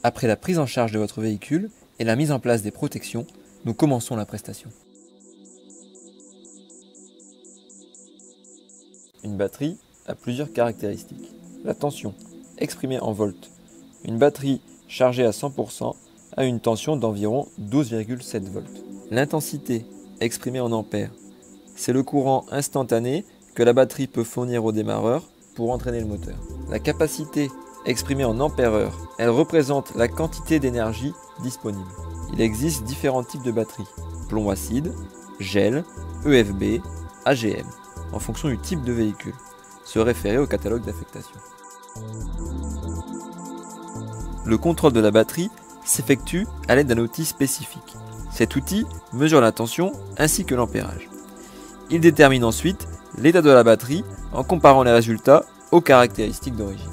Après la prise en charge de votre véhicule et la mise en place des protections, nous commençons la prestation. Une batterie a plusieurs caractéristiques. La tension, exprimée en volts. Une batterie chargée à 100% a une tension d'environ 12,7 volts. L'intensité, exprimée en ampères. C'est le courant instantané que la batterie peut fournir au démarreur pour entraîner le moteur. La capacité, exprimée en ampères-heure, elle représente la quantité d'énergie disponible. Il existe différents types de batteries, plomb acide, gel, EFB, AGM, en fonction du type de véhicule. Se référer au catalogue d'affectation. Le contrôle de la batterie s'effectue à l'aide d'un outil spécifique. Cet outil mesure la tension ainsi que l'ampérage. Il détermine ensuite l'état de la batterie en comparant les résultats aux caractéristiques d'origine.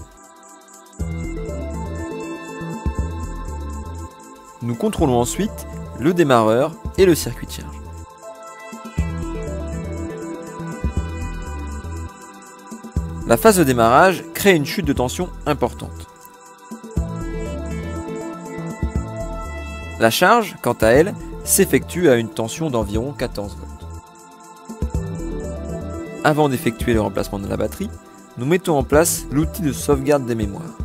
Nous contrôlons ensuite le démarreur et le circuit de charge. La phase de démarrage crée une chute de tension importante. La charge, quant à elle, s'effectue à une tension d'environ 14 volts. Avant d'effectuer le remplacement de la batterie, nous mettons en place l'outil de sauvegarde des mémoires.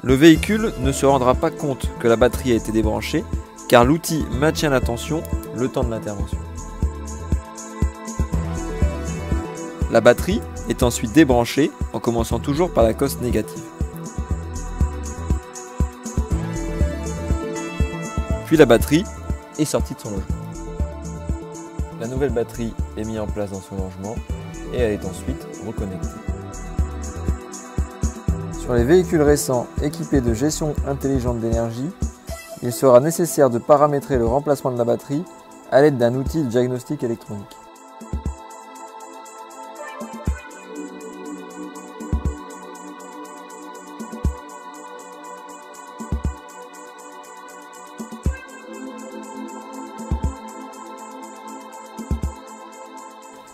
Le véhicule ne se rendra pas compte que la batterie a été débranchée car l'outil maintient la tension le temps de l'intervention. La batterie est ensuite débranchée en commençant toujours par la cosse négative. Puis la batterie est sortie de son logement. La nouvelle batterie est mise en place dans son logement et elle est ensuite reconnectée. Sur les véhicules récents équipés de gestion intelligente d'énergie, il sera nécessaire de paramétrer le remplacement de la batterie à l'aide d'un outil de diagnostic électronique.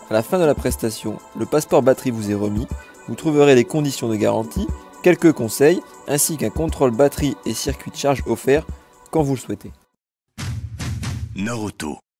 À la fin de la prestation, le passeport batterie vous est remis, vous trouverez les conditions de garantie, quelques conseils, ainsi qu'un contrôle batterie et circuit de charge offert quand vous le souhaitez. Nord Auto.